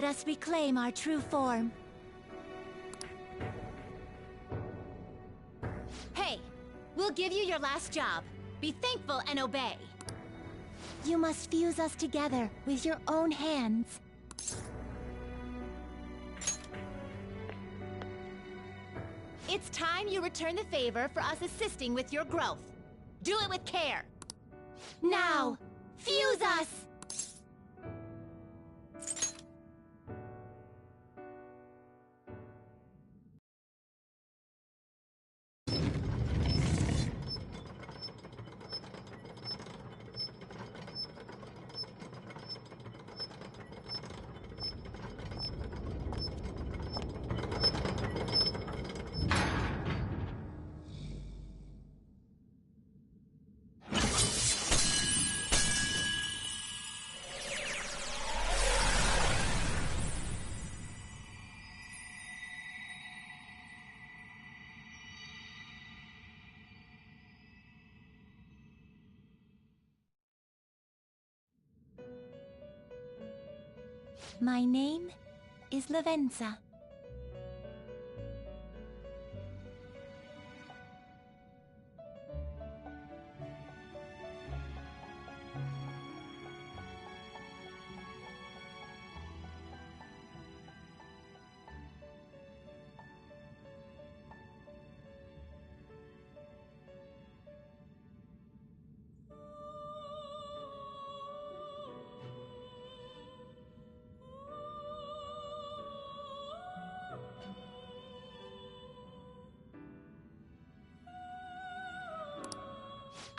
Let us reclaim our true form. Hey! We'll give you your last job. Be thankful and obey. You must fuse us together with your own hands. It's time you return the favor for us assisting with your growth. Do it with care. Now, fuse us! My name is Lavenza.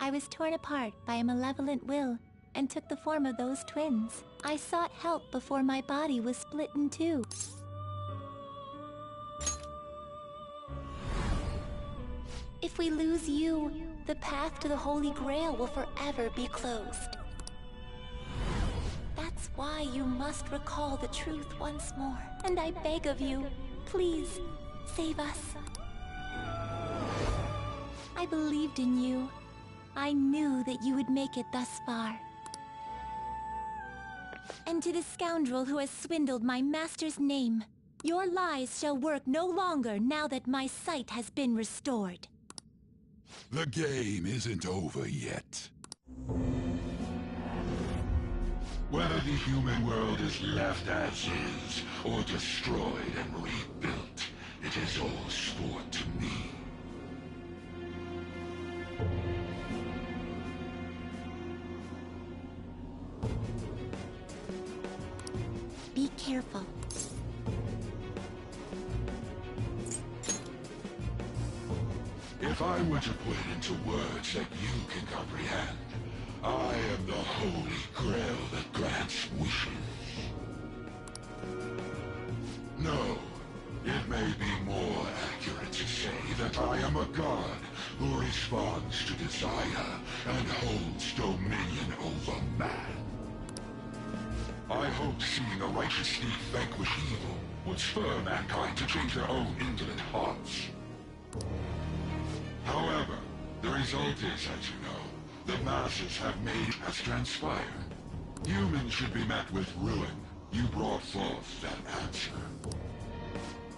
I was torn apart by a malevolent will and took the form of those twins. I sought help before my body was split in two. If we lose you, the path to the Holy Grail will forever be closed. That's why you must recall the truth once more. And I beg of you, please, save us. I believed in you. I knew that you would make it thus far. And to the scoundrel who has swindled my master's name, your lies shall work no longer now that my sight has been restored. The game isn't over yet. Whether the human world is left as is, or destroyed and rebuilt, it is all sport to me. Be careful. If I were to put it into words that you can comprehend, I am the Holy Grail that grants wishes. No, it may be more accurate to say that I am a god who responds to desire and holds dominion over man. I hope seeing a righteous thief vanquish evil would spur mankind to change their own indolent hearts. However, the result is, as you know, the masses have made it has transpired. Humans should be met with ruin. You brought forth that answer.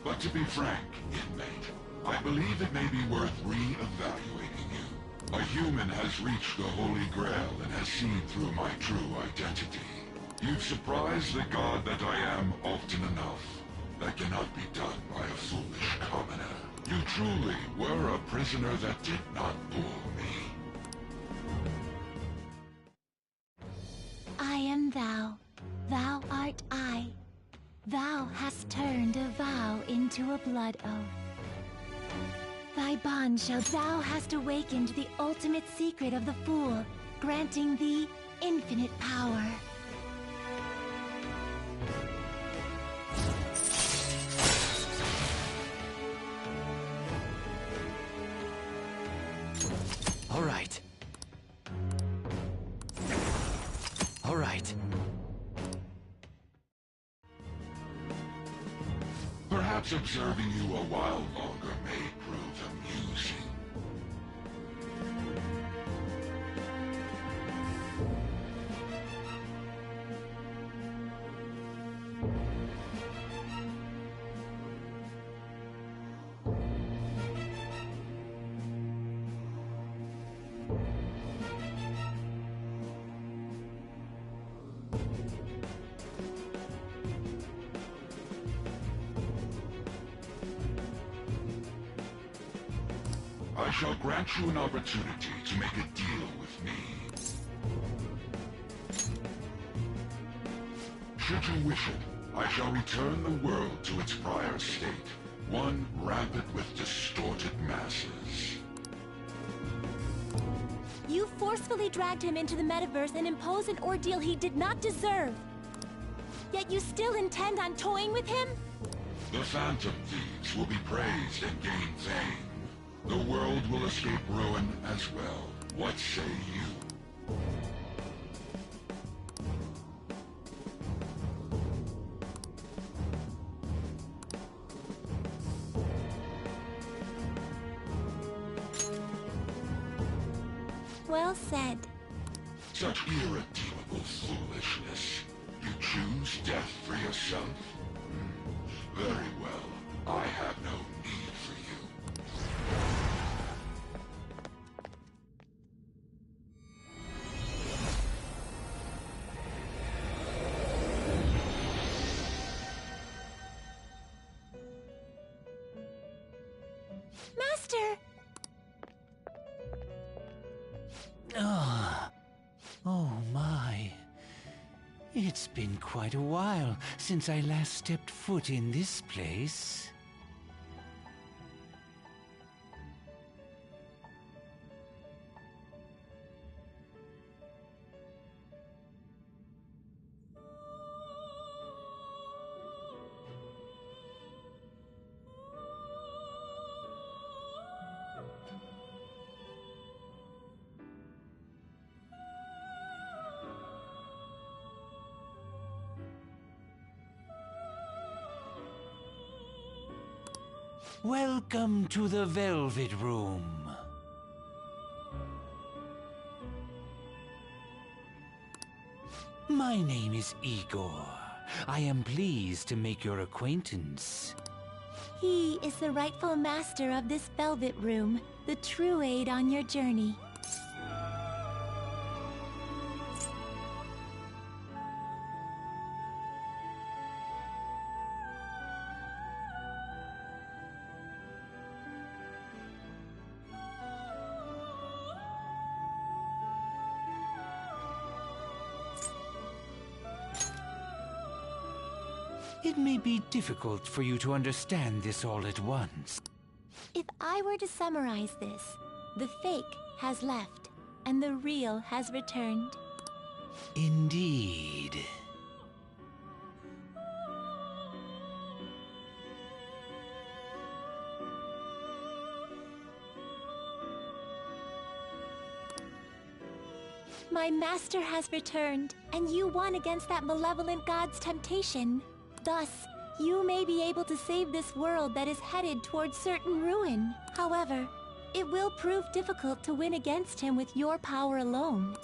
But to be frank, inmate, I believe it may be worth re-evaluating you. A human has reached the Holy Grail and has seen through my true identity. You've surprised the god that I am often enough. That cannot be done by a foolish commoner. You truly were a prisoner that did not bore me. I am thou. Thou art I. Thou hast turned a vow into a blood oath. Thy bond shall thou hast awakened the ultimate secret of the Fool, granting thee infinite power. All right. All right. Perhaps observing you a while longer may prove amusing. I shall grant you an opportunity to make a deal with me. Should you wish it, I shall return the world to its prior state, one rampant with distorted masses. You forcefully dragged him into the metaverse and imposed an ordeal he did not deserve. Yet you still intend on toying with him? The Phantom Thieves will be praised and gain fame. The world will escape ruin as well. What say you? Well said. Such irredeemable foolishness. You choose death for yourself? Very well. I have no need for you. Master! Oh my. It's been quite a while since I last stepped foot in this place. Welcome to the Velvet Room. My name is Igor. I am pleased to make your acquaintance. He is the rightful master of this Velvet Room, the true aid on your journey. It may be difficult for you to understand this all at once. If I were to summarize this, the fake has left, and the real has returned. Indeed. My master has returned, and you won against that malevolent god's temptation. Thus, you may be able to save this world that is headed towards certain ruin. However, it will prove difficult to win against him with your power alone.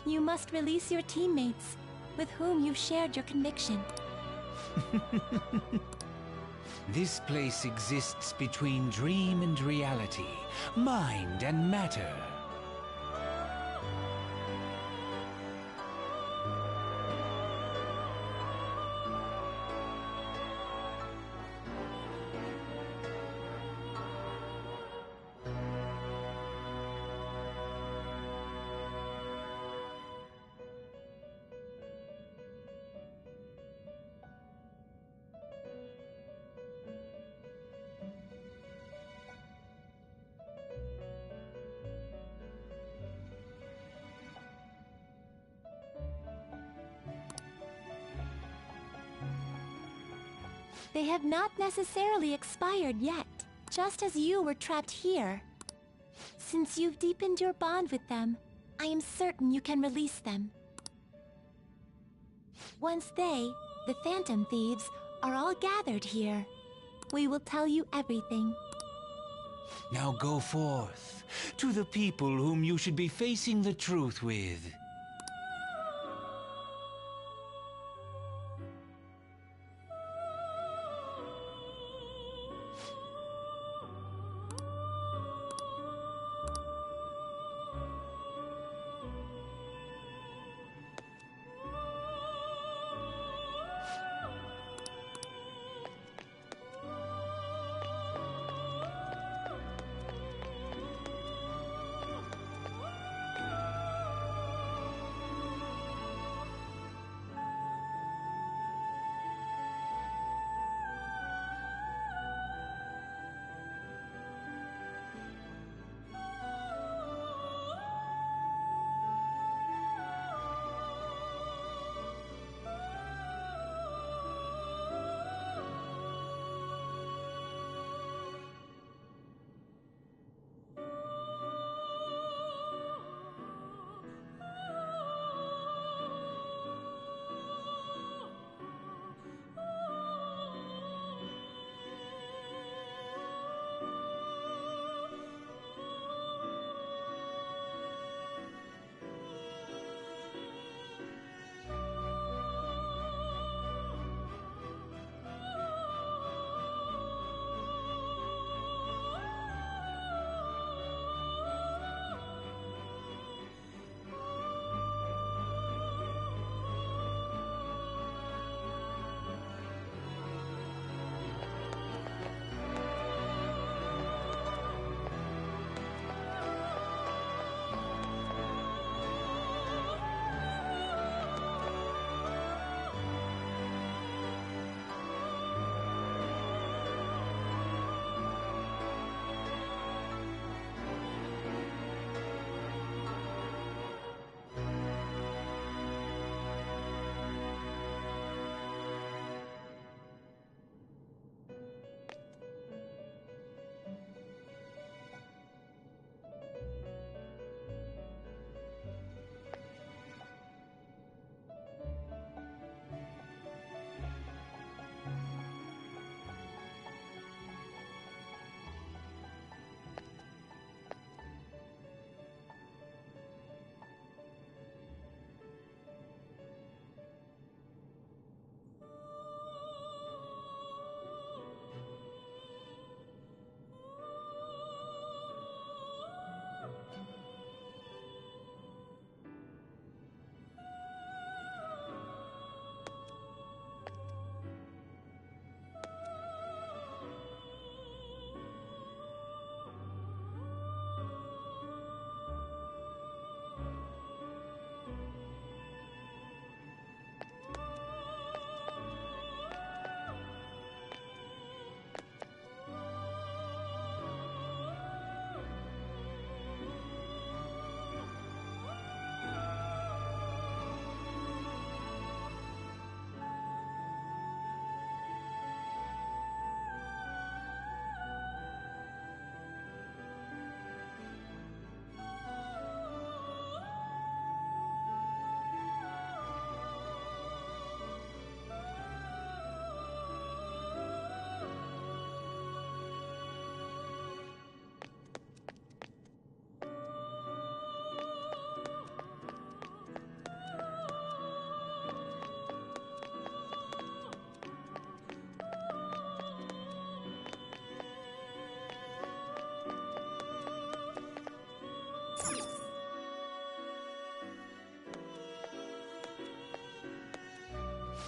You must release your teammates, with whom you've shared your conviction. This place exists between dream and reality, mind and matter. They have not necessarily expired yet, just as you were trapped here. Since you've deepened your bond with them, I am certain you can release them. Once they, the Phantom Thieves, are all gathered here, we will tell you everything. Now go forth, to the people whom you should be facing the truth with.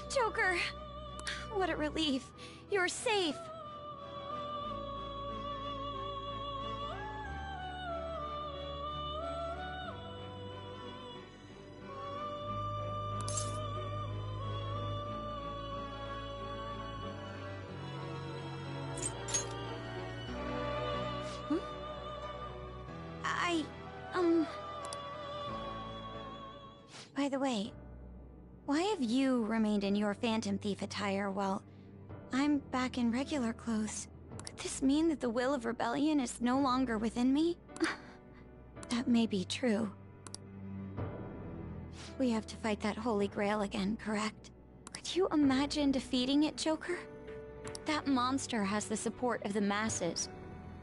Joker! What a relief. You're safe. By the way, why have you remained in your Phantom Thief attire while I'm back in regular clothes? Could this mean that the will of rebellion is no longer within me? That may be true. We have to fight that Holy Grail again, correct? Could you imagine defeating it, Joker? That monster has the support of the masses,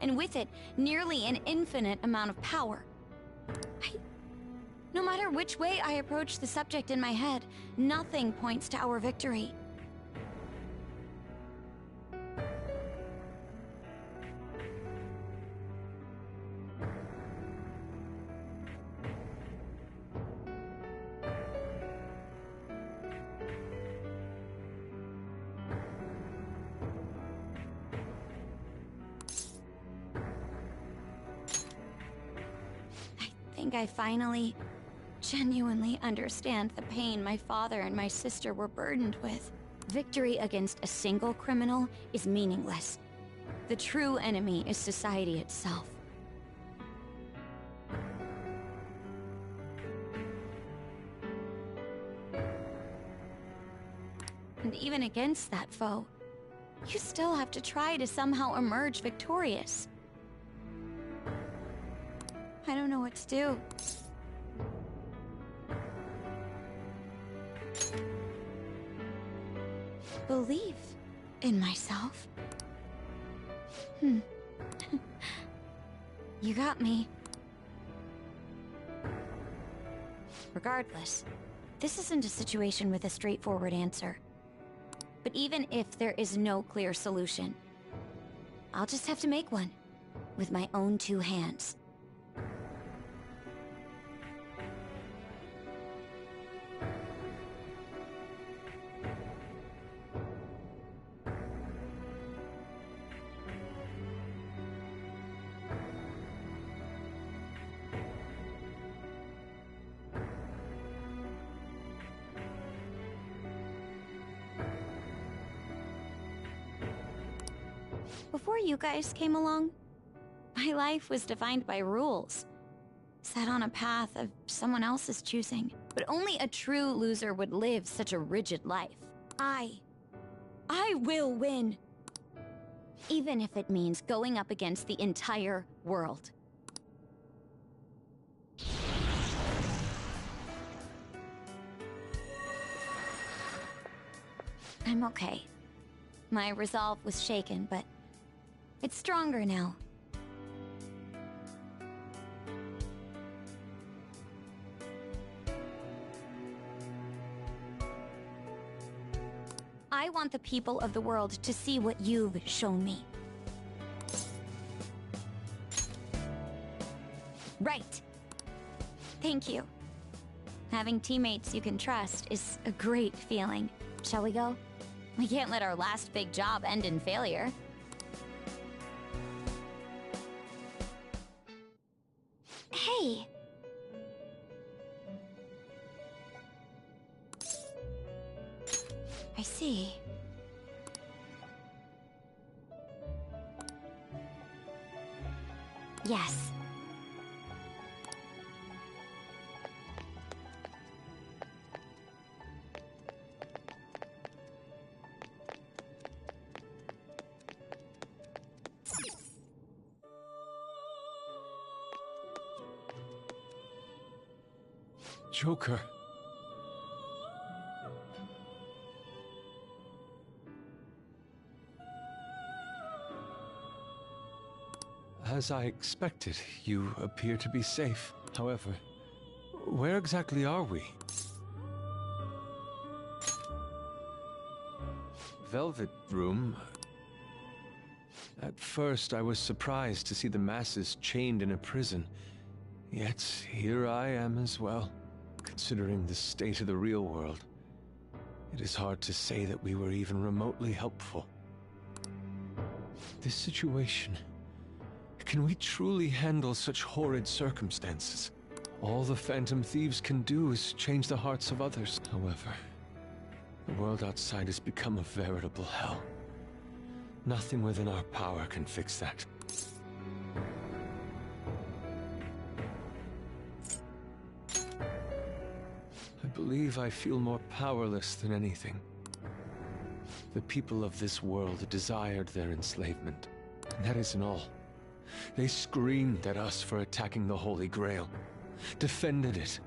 and with it, nearly an infinite amount of power. No matter which way I approach the subject in my head, nothing points to our victory. I think I finally genuinely understand the pain my father and my sister were burdened with. Victory against a single criminal is meaningless. The true enemy is society itself. And even against that foe, you still have to try to somehow emerge victorious. I don't know what to do. Believe in myself. You got me. Regardless, this isn't a situation with a straightforward answer. But even if there is no clear solution, I'll just have to make one with my own two hands. Before you guys came along, my life was defined by rules, set on a path of someone else's choosing. But only a true loser would live such a rigid life. I will win, even if it means going up against the entire world. I'm okay. My resolve was shaken, but it's stronger now. I want the people of the world to see what you've shown me. Right. Thank you. Having teammates you can trust is a great feeling. Shall we go? We can't let our last big job end in failure. Hey! I see. Yes. Joker. As I expected, you appear to be safe. However, where exactly are we? Velvet Room. At first, I was surprised to see the masses chained in a prison. Yet, here I am as well, considering the state of the real world. It is hard to say that we were even remotely helpful. This situation... Can we truly handle such horrid circumstances? All the Phantom Thieves can do is change the hearts of others. However, the world outside has become a veritable hell. Nothing within our power can fix that. I believe I feel more powerless than anything. The people of this world desired their enslavement, and that isn't all. They screamed at us for attacking the Holy Grail, defended it.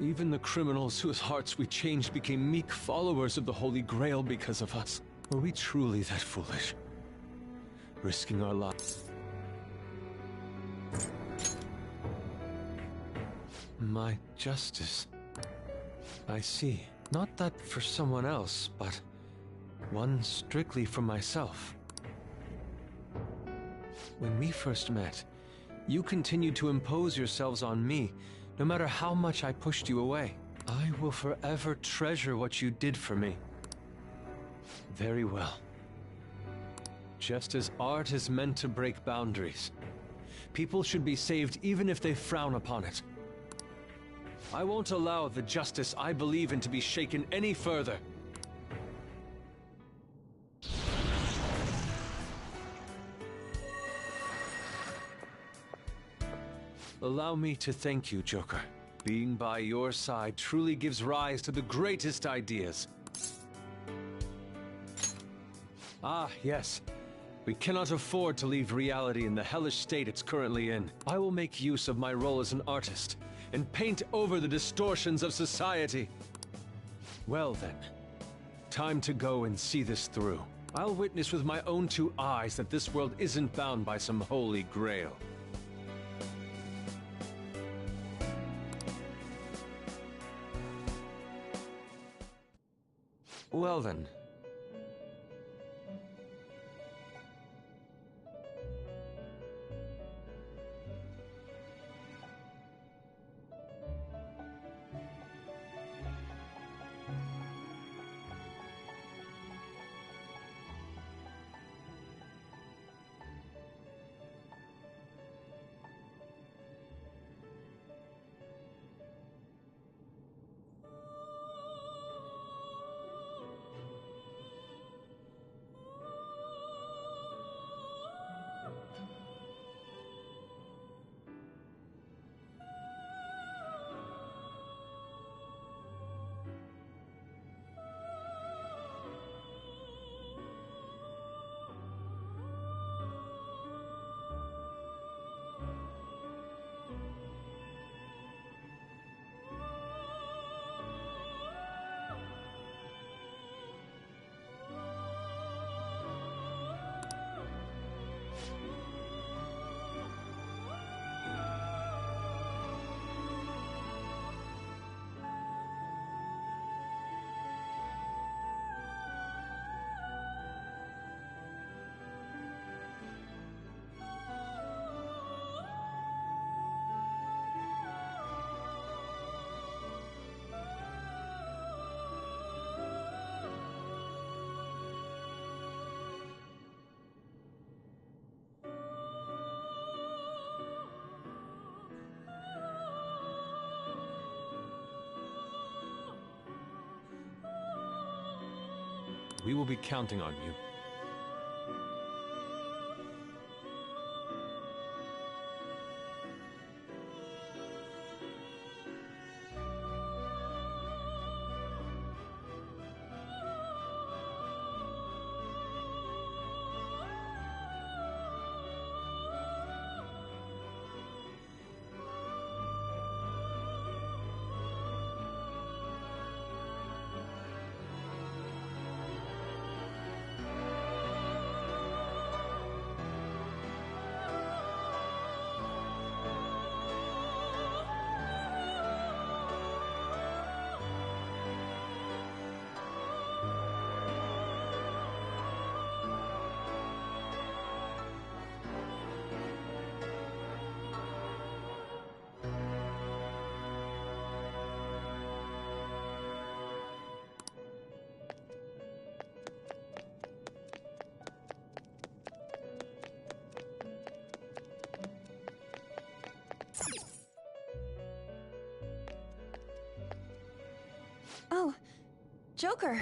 Even the criminals whose hearts we changed became meek followers of the Holy Grail because of us. Were we truly that foolish? Risking our lives. My justice. I see. Not that for someone else, but one strictly for myself. When we first met, you continued to impose yourselves on me, no matter how much I pushed you away. I will forever treasure what you did for me. Very well. Just as art is meant to break boundaries, people should be saved even if they frown upon it. I won't allow the justice I believe in to be shaken any further. Allow me to thank you, Joker. Being by your side truly gives rise to the greatest ideas. Ah, yes. We cannot afford to leave reality in the hellish state it's currently in. I will make use of my role as an artist and paint over the distortions of society. Well then, time to go and see this through. I'll witness with my own two eyes that this world isn't bound by some holy grail. Well then. We will be counting on you. Oh, Joker.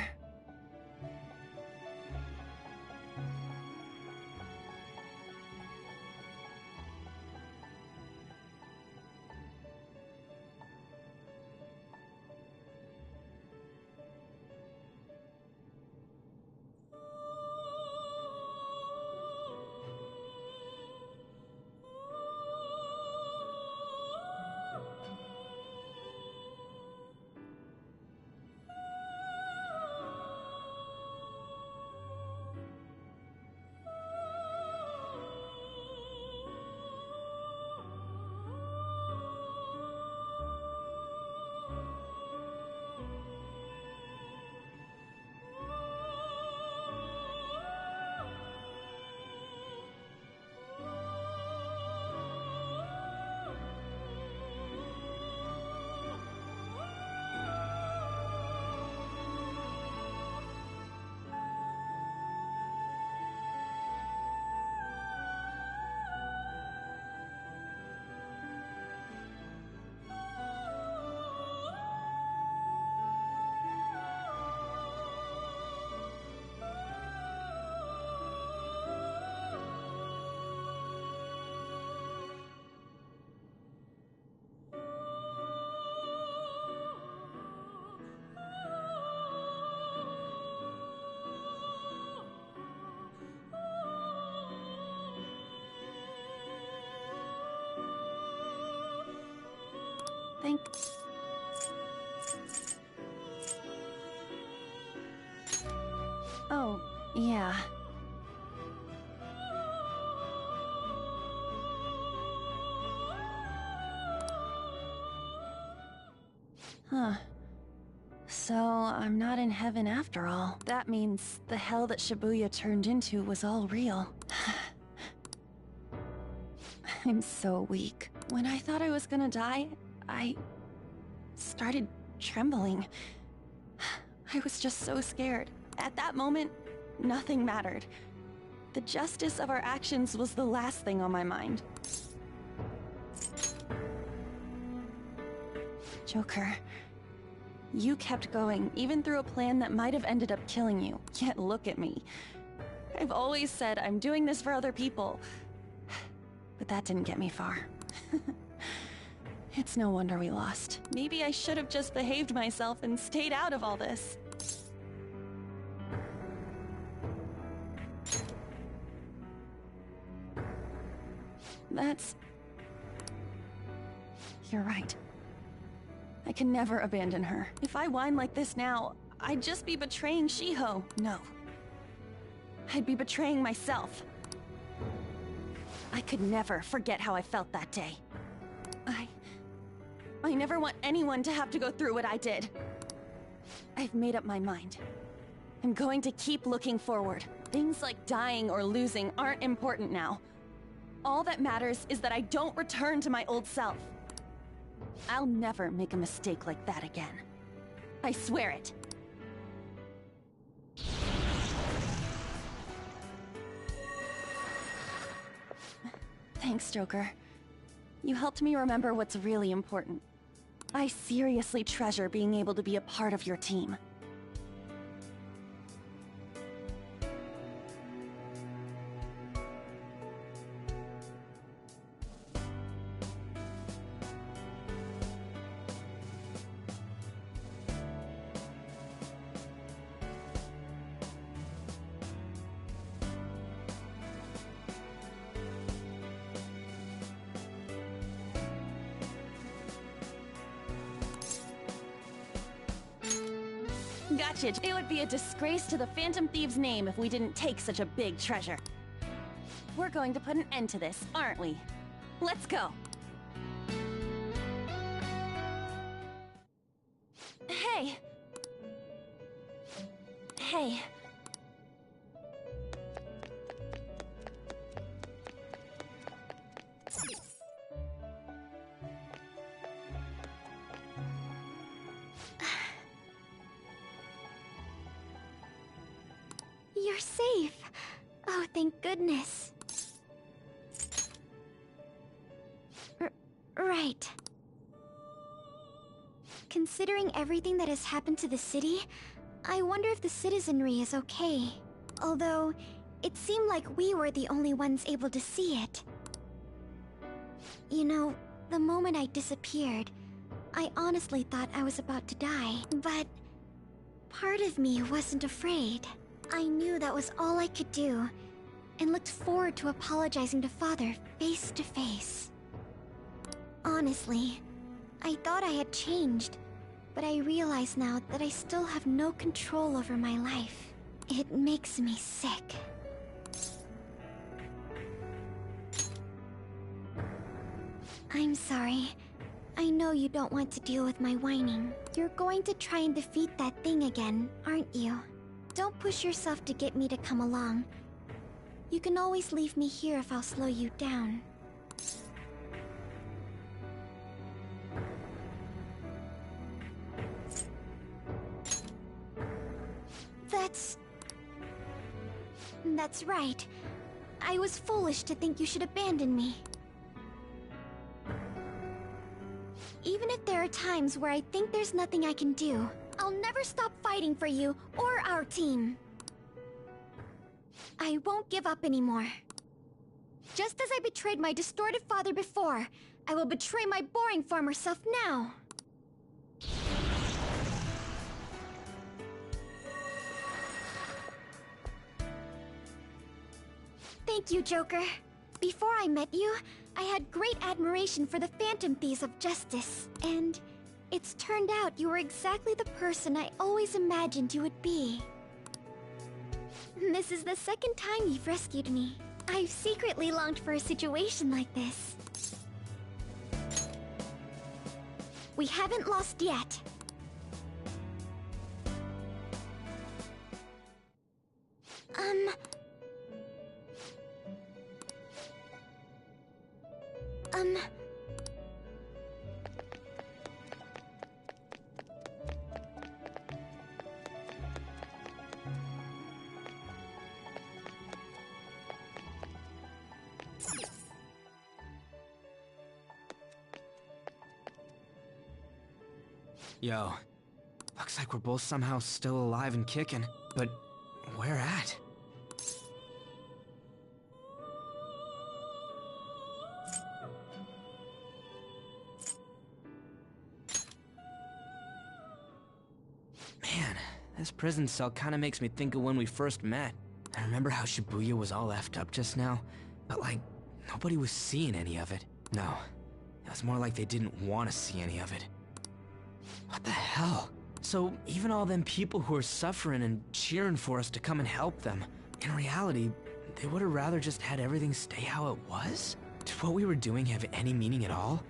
Yeah. Huh. So, I'm not in heaven after all. That means the hell that Shibuya turned into was all real. I'm so weak. When I thought I was gonna die, I started trembling. I was just so scared. At that moment, nothing mattered. The justice of our actions was the last thing on my mind. Joker, you kept going, even through a plan that might have ended up killing you. Yet look at me. I've always said I'm doing this for other people. But that didn't get me far. It's no wonder we lost. Maybe I should have just behaved myself and stayed out of all this. You're right. I can never abandon her. If I whine like this now, I'd just be betraying Shiho. No. I'd be betraying myself. I could never forget how I felt that day. I never want anyone to have to go through what I did. I've made up my mind. I'm going to keep looking forward. Things like dying or losing aren't important now. All that matters is that I don't return to my old self. I'll never make a mistake like that again. I swear it. Thanks, Joker. You helped me remember what's really important. I seriously treasure being able to be a part of your team. Gotcha. It would be a disgrace to the Phantom Thieves' name if we didn't take such a big treasure. We're going to put an end to this, aren't we? Let's go. Hey. Hey. You're safe. Oh, thank goodness. Right. Considering everything that has happened to the city, I wonder if the citizenry is okay. Although, it seemed like we were the only ones able to see it. You know, the moment I disappeared, I honestly thought I was about to die. But part of me wasn't afraid. I knew that was all I could do, and looked forward to apologizing to Father face to face. Honestly, I thought I had changed, but I realize now that I still have no control over my life. It makes me sick. I'm sorry. I know you don't want to deal with my whining. You're going to try and defeat that thing again, aren't you? Don't push yourself to get me to come along. You can always leave me here if I'll slow you down. That's right. I was foolish to think you should abandon me. Even if there are times where I think there's nothing I can do, I'll never stop fighting for you or our team. I won't give up anymore. Just as I betrayed my distorted father before, I will betray my boring former self now. Thank you, Joker. Before I met you, I had great admiration for the Phantom Thieves of Justice. And it's turned out you were exactly the person I always imagined you would be. This is the second time you've rescued me. I've secretly longed for a situation like this. We haven't lost yet. Yo, looks like we're both somehow still alive and kicking, but where at? Man, this prison cell kinda makes me think of when we first met. I remember how Shibuya was all effed up just now, but like, nobody was seeing any of it. No, it was more like they didn't want to see any of it. What the hell? So even all them people who are suffering and cheering for us to come and help them, in reality, they would have rather just had everything stay how it was? Did what we were doing have any meaning at all?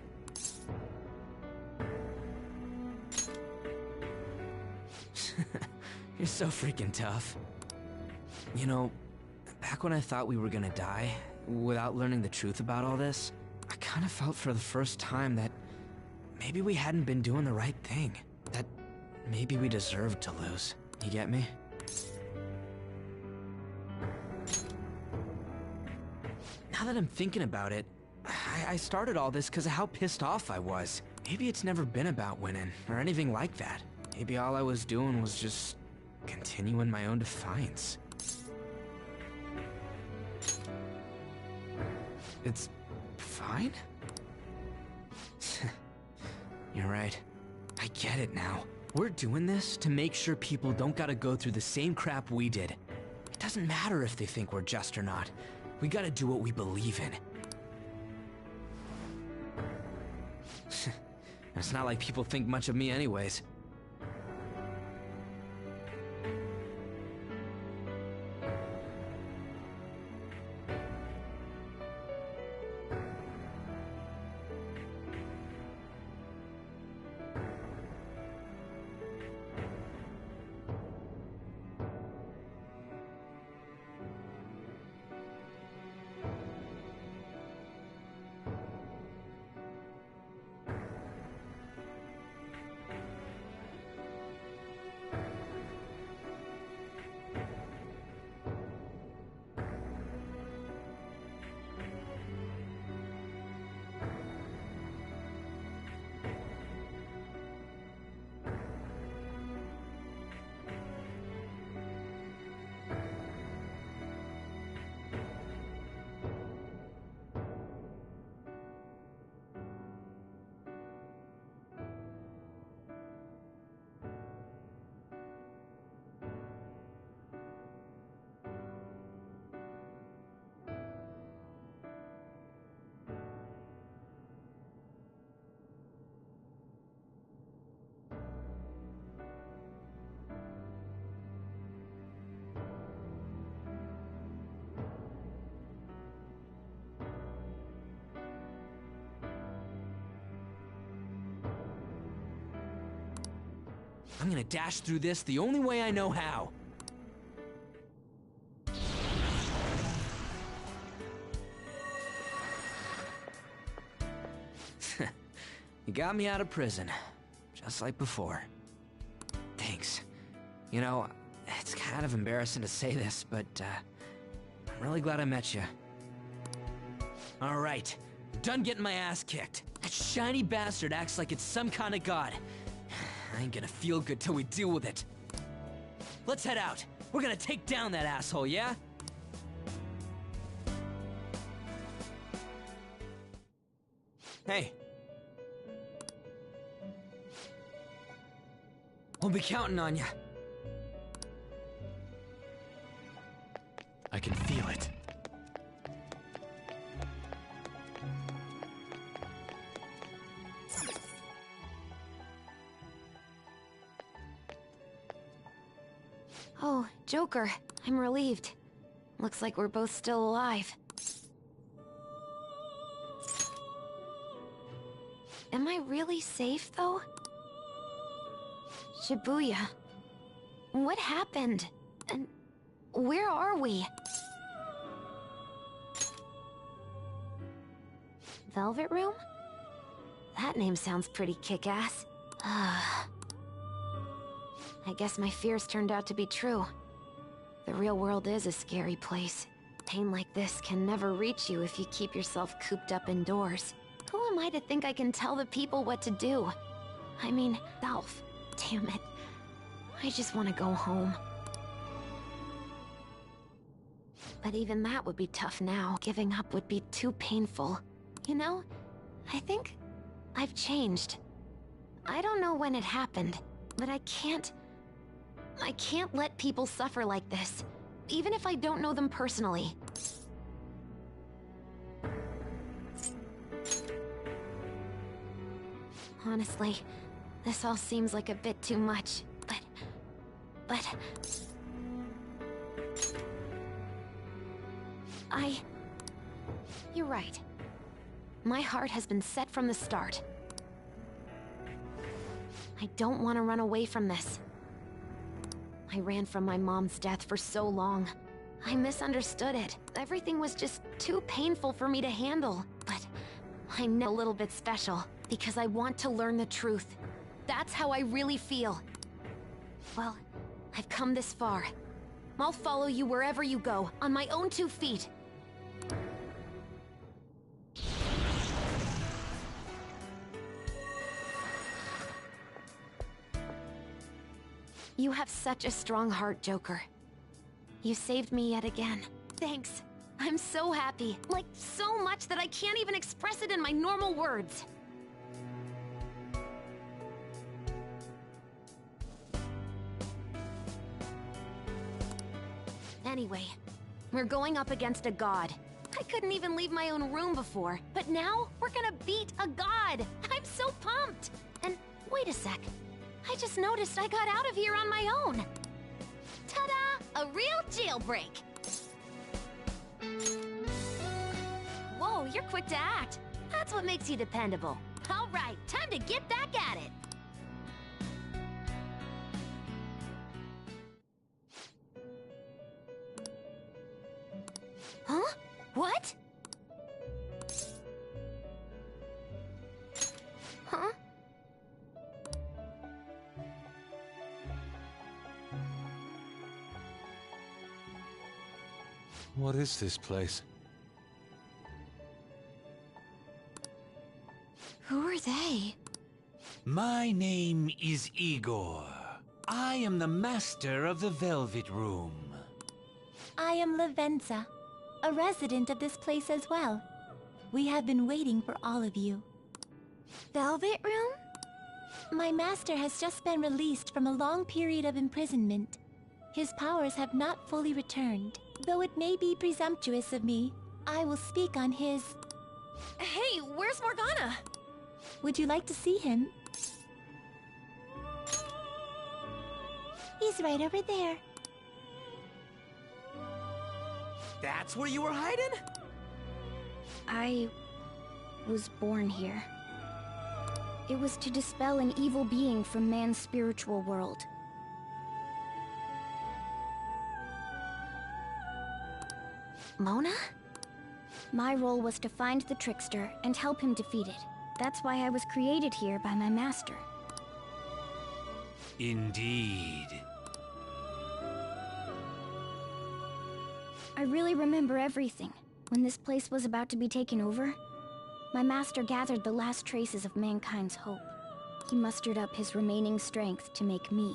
You're so freaking tough. You know, back when I thought we were gonna die, without learning the truth about all this, I kinda felt for the first time that maybe we hadn't been doing the right thing. That maybe we deserved to lose. You get me? Now that I'm thinking about it, I started all this because of how pissed off I was. Maybe it's never been about winning, or anything like that. Maybe all I was doing was just continuing my own defiance. It's fine? You're right. I get it now. We're doing this to make sure people don't gotta go through the same crap we did. It doesn't matter if they think we're just or not. We gotta do what we believe in. It's not like people think much of me anyways. I'm gonna dash through this the only way I know how. You got me out of prison, just like before. Thanks. You know, it's kind of embarrassing to say this, but I'm really glad I met you. All right, I'm done getting my ass kicked. That shiny bastard acts like it's some kind of god. I ain't gonna feel good till we deal with it. Let's head out. We're gonna take down that asshole, yeah? Hey. We'll be counting on you. I can feel it. Oh, Joker. I'm relieved. Looks like we're both still alive. Am I really safe, though? Shibuya. What happened? And where are we? Velvet Room? That name sounds pretty kick-ass. I guess my fears turned out to be true. The real world is a scary place. Pain like this can never reach you if you keep yourself cooped up indoors. Who am I to think I can tell the people what to do? I mean, self. Damn it. I just want to go home. But even that would be tough now. Giving up would be too painful. You know, I think I've changed. I don't know when it happened, but I can't let people suffer like this, even if I don't know them personally. Honestly, this all seems like a bit too much, but... You're right. My heart has been set from the start. I don't want to run away from this. I ran from my mom's death for so long. I misunderstood it. Everything was just too painful for me to handle. But I know a little bit special, because I want to learn the truth. That's how I really feel. Well, I've come this far. I'll follow you wherever you go, on my own 2 feet. You have such a strong heart, Joker. You saved me yet again. Thanks. I'm so happy. Like, so much that I can't even express it in my normal words. Anyway, we're going up against a god. I couldn't even leave my own room before, but now we're gonna beat a god! I'm so pumped! And wait a sec. I just noticed I got out of here on my own. Ta-da! A real jailbreak! Whoa, you're quick to act. That's what makes you dependable. All right, time to get back at it. Huh? What? Huh? What is this place? Who are they? My name is Igor. I am the master of the Velvet Room. I am Lavenza, a resident of this place as well. We have been waiting for all of you. Velvet Room? My master has just been released from a long period of imprisonment. His powers have not fully returned. Though it may be presumptuous of me, I will speak on his... Hey, where's Morgana? Would you like to see him? He's right over there. That's where you were hiding? I was born here. It was to dispel an evil being from man's spiritual world. Mona? My role was to find the trickster and help him defeat it. That's why I was created here by my master. Indeed. I really remember everything. When this place was about to be taken over, my master gathered the last traces of mankind's hope. He mustered up his remaining strength to make me.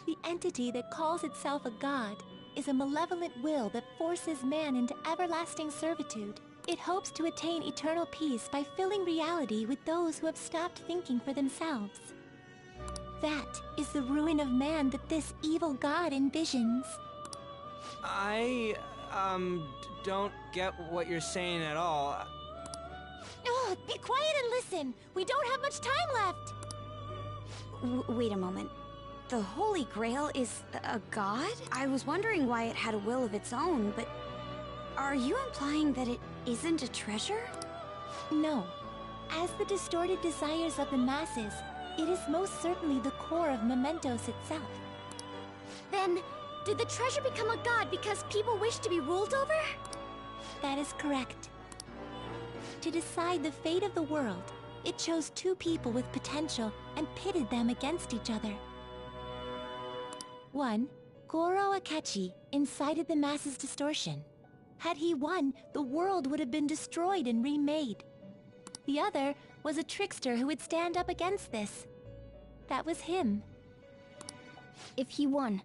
The entity that calls itself a god is a malevolent will that forces man into everlasting servitude. It hopes to attain eternal peace by filling reality with those who have stopped thinking for themselves. That is the ruin of man that this evil god envisions. I, don't get what you're saying at all. Oh, be quiet and listen! We don't have much time left! Wait a moment. the Holy Grail is a god? I was wondering why it had a will of its own, but are you implying that it isn't a treasure? No. As the distorted desires of the masses, it is most certainly the core of Mementos itself. Then, did the treasure become a god because people wish to be ruled over? That is correct. To decide the fate of the world, it chose two people with potential and pitted them against each other. One, Goro Akechi, incited the masses' distortion. Had he won, the world would have been destroyed and remade. The other was a trickster who would stand up against this. That was him. If he won,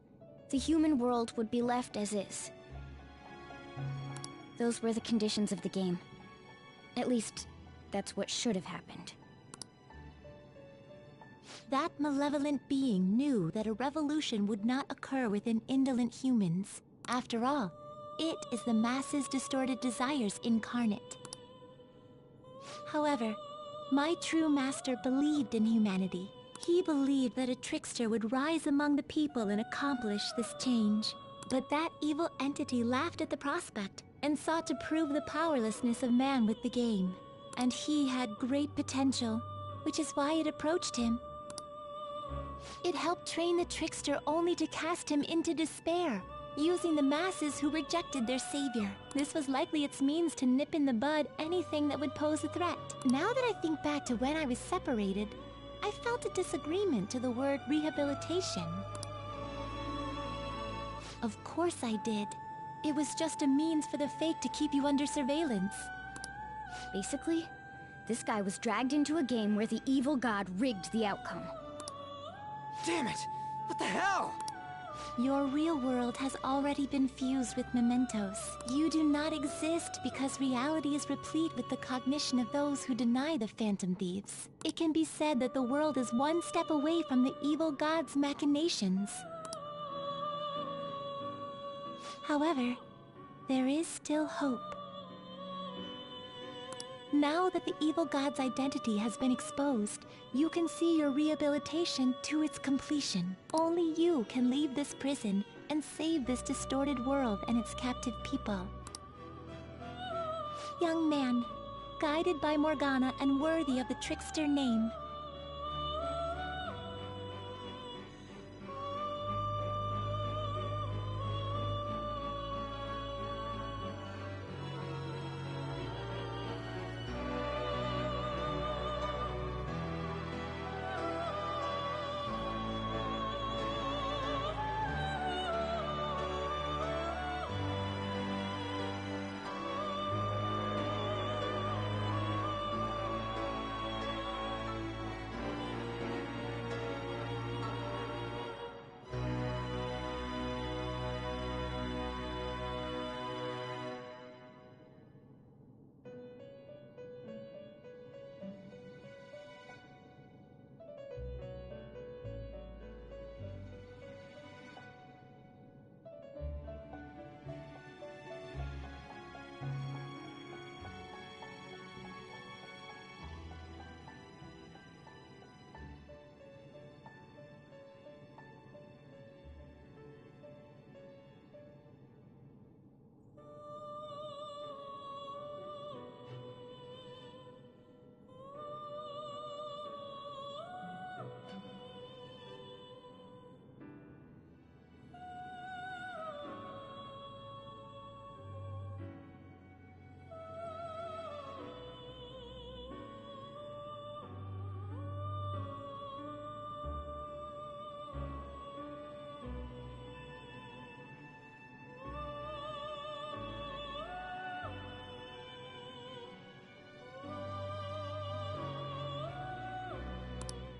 the human world would be left as is. Those were the conditions of the game. At least, that's what should have happened. That malevolent being knew that a revolution would not occur within indolent humans. After all, it is the masses' distorted desires incarnate. However, my true master believed in humanity. He believed that a trickster would rise among the people and accomplish this change. But that evil entity laughed at the prospect and sought to prove the powerlessness of man with the game. And he had great potential, which is why it approached him. It helped train the trickster only to cast him into despair, using the masses who rejected their savior. This was likely its means to nip in the bud anything that would pose a threat. Now that I think back to when I was separated, I felt a disagreement to the word rehabilitation. Of course I did. It was just a means for the fake to keep you under surveillance. Basically, this guy was dragged into a game where the evil god rigged the outcome. Damn it! What the hell? Your real world has already been fused with Mementos. You do not exist because reality is replete with the cognition of those who deny the Phantom Thieves. It can be said that the world is one step away from the evil god's machinations. However, there is still hope. Now that the evil god's identity has been exposed, you can see your rehabilitation to its completion. Only you can leave this prison and save this distorted world and its captive people. Young man, guided by Morgana and worthy of the trickster name,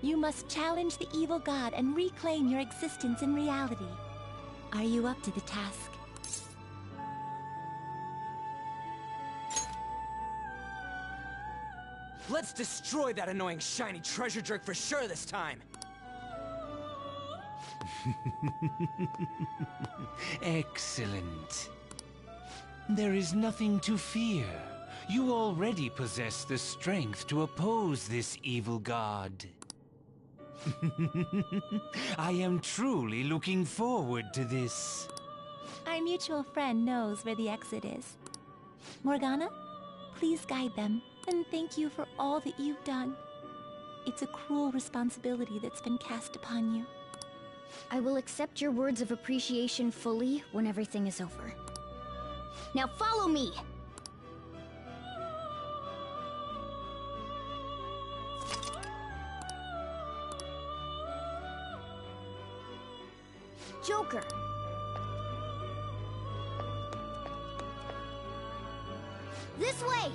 you must challenge the evil god and reclaim your existence in reality. Are you up to the task? Let's destroy that annoying shiny treasure jerk for sure this time! Excellent. There is nothing to fear. You already possess the strength to oppose this evil god. I am truly looking forward to this. Our mutual friend knows where the exit is. Morgana, please guide them, and thank you for all that you've done. It's a cruel responsibility that's been cast upon you. I will accept your words of appreciation fully when everything is over. Now follow me! Joker! This way!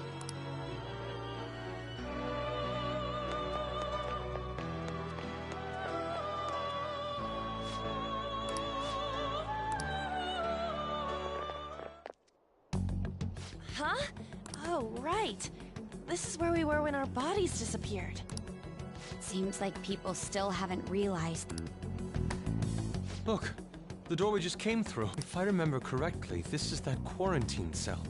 Huh? Oh, right. This is where we were when our bodies disappeared. Seems like people still haven't realized. Look, the door we just came through. If I remember correctly, this is that quarantine cell.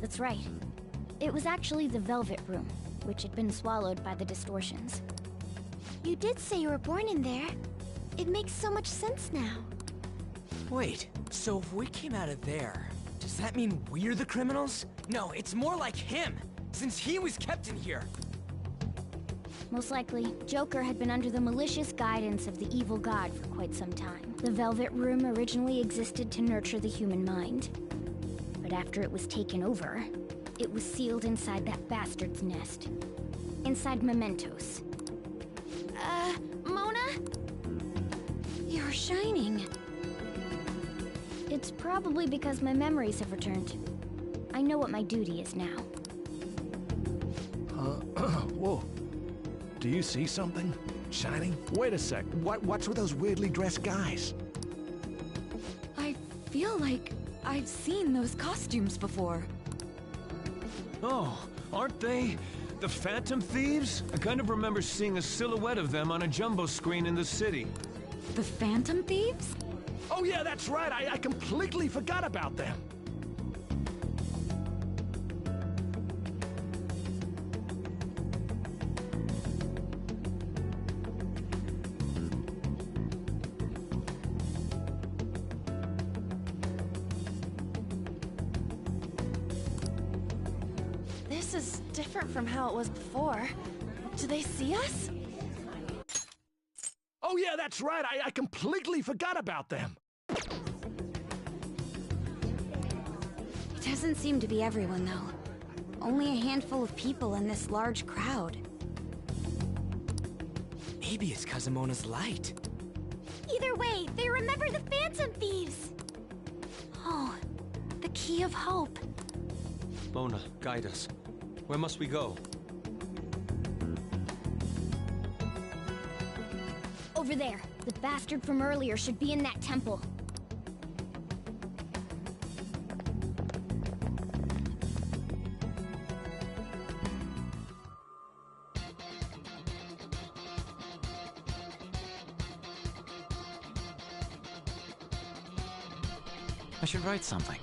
That's right. It was actually the Velvet Room, which had been swallowed by the distortions. You did say you were born in there. It makes so much sense now. Wait, so if we came out of there, does that mean we're the criminals? No, it's more like him, since he was kept in here. Most likely, Joker had been under the malicious guidance of the evil god for quite some time. The Velvet Room originally existed to nurture the human mind. But after it was taken over, it was sealed inside that bastard's nest. Inside Mementos. Mona? You're shining. It's probably because my memories have returned. I know what my duty is now. Whoa. Do you see something? Shining? Wait a sec. What's with those weirdly dressed guys? I feel like I've seen those costumes before. Oh, aren't they the Phantom Thieves? I kind of remember seeing a silhouette of them on a jumbo screen in the city. The Phantom Thieves? Oh yeah, that's right. I completely forgot about them. This is different from how it was before. Do they see us? Oh yeah, that's right. I completely forgot about them. It doesn't seem to be everyone, though. Only a handful of people in this large crowd. Maybe it's Kazumona's light. Either way, they remember the Phantom Thieves! Oh, the Key of Hope. Mona, guide us. Where must we go? Over there. The bastard from earlier should be in that temple. I should write something.